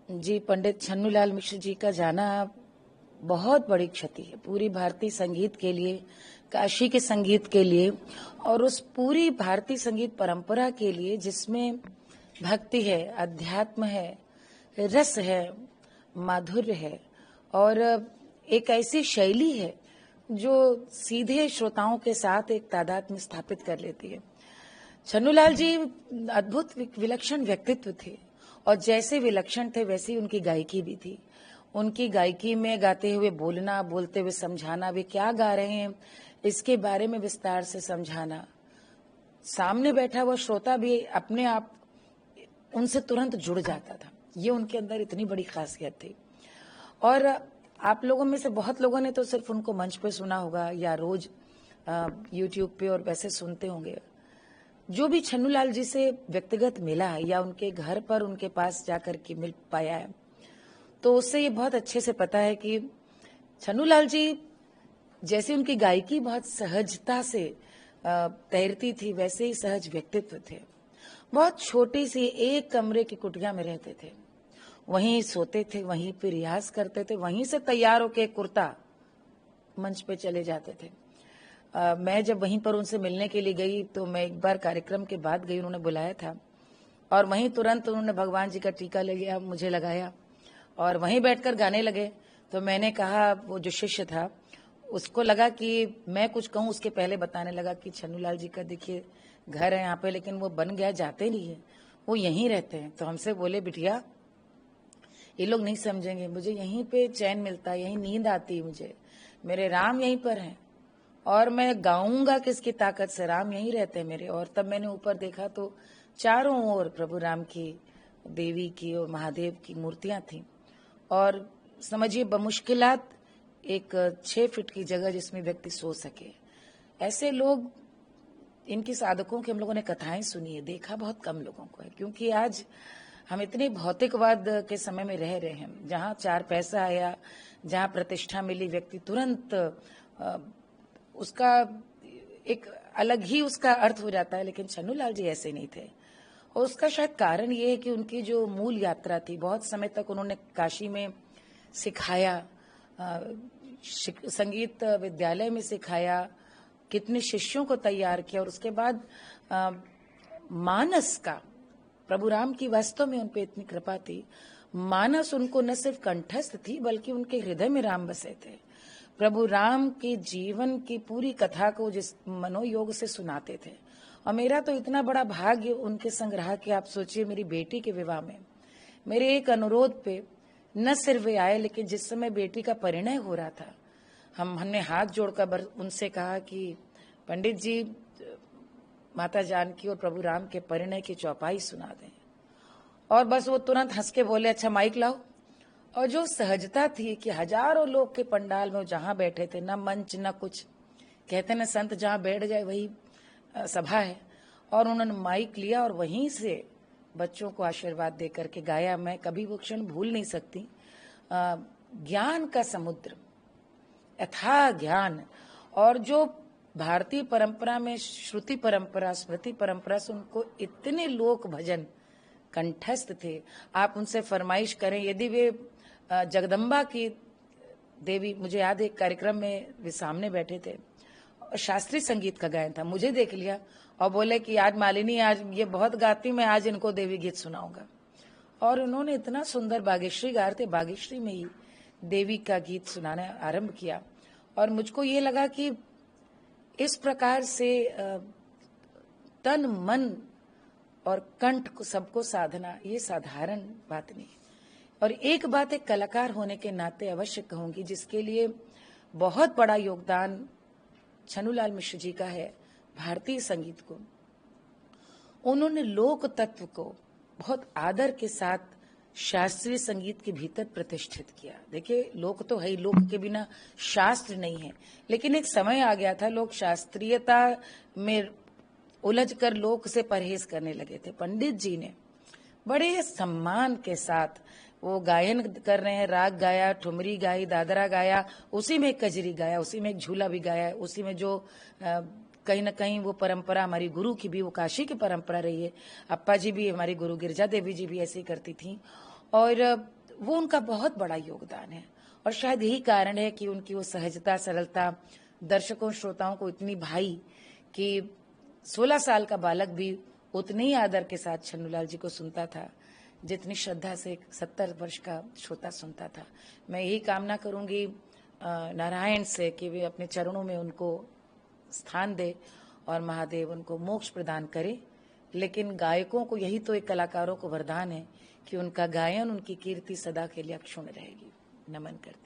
जी, पंडित छन्नूलाल मिश्र जी का जाना बहुत बड़ी क्षति है पूरी भारतीय संगीत के लिए, काशी के संगीत के लिए और उस पूरी भारतीय संगीत परंपरा के लिए जिसमें भक्ति है, अध्यात्म है, रस है, माधुर्य है और एक ऐसी शैली है जो सीधे श्रोताओं के साथ एक तादात्म्य स्थापित कर लेती है। छन्नूलाल जी अद्भुत विलक्षण व्यक्तित्व थे और जैसे विलक्षण थे वैसी उनकी गायकी भी थी। उनकी गायकी में गाते हुए बोलना, बोलते हुए समझाना, वे क्या गा रहे हैं इसके बारे में विस्तार से समझाना, सामने बैठा हुआ श्रोता भी अपने आप उनसे तुरंत जुड़ जाता था। ये उनके अंदर इतनी बड़ी खासियत थी। और आप लोगों में से बहुत लोगों ने तो सिर्फ उनको मंच पे सुना होगा या रोज यूट्यूब पे और वैसे सुनते होंगे। जो भी छन्नूलाल जी से व्यक्तिगत मिला है या उनके घर पर उनके पास जाकर के मिल पाया है तो उससे ये बहुत अच्छे से पता है कि छन्नूलाल जी जैसे उनकी गायकी बहुत सहजता से तैरती थी वैसे ही सहज व्यक्तित्व थे। बहुत छोटी सी एक कमरे की कुटिया में रहते थे, वहीं सोते थे, वहीं पे रियाज करते थे, वहीं से तैयार होके कुर्ता मंच पे चले जाते थे। मैं जब वहीं पर उनसे मिलने के लिए गई तो मैं एक बार कार्यक्रम के बाद गई, उन्होंने बुलाया था और वहीं तुरंत उन्होंने भगवान जी का टीका ले लिया, मुझे लगाया और वहीं बैठकर गाने लगे। तो मैंने कहा, वो जो शिष्य था उसको लगा कि मैं कुछ कहूं, उसके पहले बताने लगा कि छन्नूलाल जी का देखिए घर है यहाँ पे लेकिन वो बन गया, जाते नहीं है, वो यहीं रहते हैं। तो हमसे बोले, बिटिया ये लोग नहीं समझेंगे, मुझे यहीं पे चैन मिलता है, यहीं नींद आती है, मुझे मेरे राम यहीं पर हैं और मैं गाऊंगा किसकी ताकत से, राम यहीं रहते हैं मेरे। और तब मैंने ऊपर देखा तो चारों ओर प्रभु राम की, देवी की और महादेव की मूर्तियां थी और समझिए बमुश्किलात एक 6 फीट की जगह जिसमें व्यक्ति सो सके। ऐसे लोग, इनकी साधकों की हम लोगों ने कथाएं सुनी है, देखा बहुत कम लोगों को है, क्योंकि आज हम इतने भौतिकवाद के समय में रह रहे हैं जहां 4 पैसा आया, जहां प्रतिष्ठा मिली, व्यक्ति तुरंत उसका एक अलग ही उसका अर्थ हो जाता है। लेकिन छन्नूलाल जी ऐसे नहीं थे और उसका शायद कारण ये है कि उनकी जो मूल यात्रा थी, बहुत समय तक उन्होंने काशी में सिखाया, संगीत विद्यालय में सिखाया, कितने शिष्यों को तैयार किया और उसके बाद मानस का, प्रभु राम की वास्तव में उन पे इतनी कृपा थी, मानस उनको न सिर्फ कंठस्थ थी बल्कि उनके हृदय में राम बसे थे। प्रभु राम के जीवन की पूरी कथा को जिस मनोयोग से सुनाते थे। और मेरा तो इतना बड़ा भाग्य उनके संग रहा कि आप सोचिए, मेरी बेटी के विवाह में मेरे एक अनुरोध पे न सिर्फ वे आए, लेकिन जिस समय बेटी का परिणय हो रहा था, हमने हाथ जोड़कर उनसे कहा कि पंडित जी माता जानकी और प्रभु राम के परिणय की चौपाई सुना दें। और बस वो तुरंत हंस के बोले, अच्छा माइक लाओ। और जो सहजता थी कि हजारों लोग के पंडाल में जहां बैठे थे, न मंच न कुछ, कहते न संत जहां बैठ जाए वही सभा है, और उन्होंने माइक लिया और वहीं से बच्चों को आशीर्वाद दे करके गाया। मैं कभी वो क्षण भूल नहीं सकती। ज्ञान का समुद्र, यथा ज्ञान, और जो भारतीय परंपरा में श्रुति परंपरा, स्मृति परंपरा से उनको इतने लोक भजन कंठस्थ थे। आप उनसे फरमाइश करें, यदि वे जगदम्बा की देवी, मुझे याद है एक कार्यक्रम में वे सामने बैठे थे और शास्त्रीय संगीत का गायन था, मुझे देख लिया और बोले कि आज मालिनी, आज ये बहुत गाती, मैं आज इनको देवी गीत सुनाऊंगा। और उन्होंने इतना सुंदर बागेश्वरी गा रहे थे, बागेश्वरी में ही देवी का गीत सुनाना आरंभ किया। और मुझको ये लगा कि इस प्रकार से तन मन और कंठ को सबको साधना, ये साधारण बात नहीं। और एक बात एक कलाकार होने के नाते अवश्य कहूंगी, जिसके लिए बहुत बड़ा योगदान छन्नूलाल मिश्र जी का है भारतीय संगीत को। उन्होंने लोक तत्व को बहुत आदर के साथ शास्त्रीय संगीत के भीतर प्रतिष्ठित किया। देखिए, लोक तो है ही, लोक के बिना शास्त्र नहीं है, लेकिन एक समय आ गया था लोग शास्त्रीयता में उलझकर लोक से परहेज करने लगे थे। पंडित जी ने बड़े सम्मान के साथ वो गायन कर रहे हैं, राग गाया, ठुमरी गाई, दादरा गाया, उसी में एक कजरी गाया, उसी में एक झूला भी गाया, उसी में जो कहीं ना कहीं वो परंपरा हमारी गुरु की भी, वो काशी की परंपरा रही है। अप्पा जी भी, हमारी गुरु गिरजा देवी जी भी ऐसे ही करती थी। और वो उनका बहुत बड़ा योगदान है। और शायद यही कारण है कि उनकी वो सहजता, सरलता दर्शकों, श्रोताओं को इतनी भाई कि 16 साल का बालक भी उतने ही आदर के साथ छन्नूलाल जी को सुनता था जितनी श्रद्धा से एक 70 वर्ष का श्रोता सुनता था। मैं यही कामना करूंगी नारायण से कि वे अपने चरणों में उनको स्थान दे और महादेव उनको मोक्ष प्रदान करे। लेकिन गायकों को, यही तो एक कलाकारों को वरदान है कि उनका गायन, उनकी कीर्ति सदा के लिए अक्षुण्ण रहेगी। नमन करते।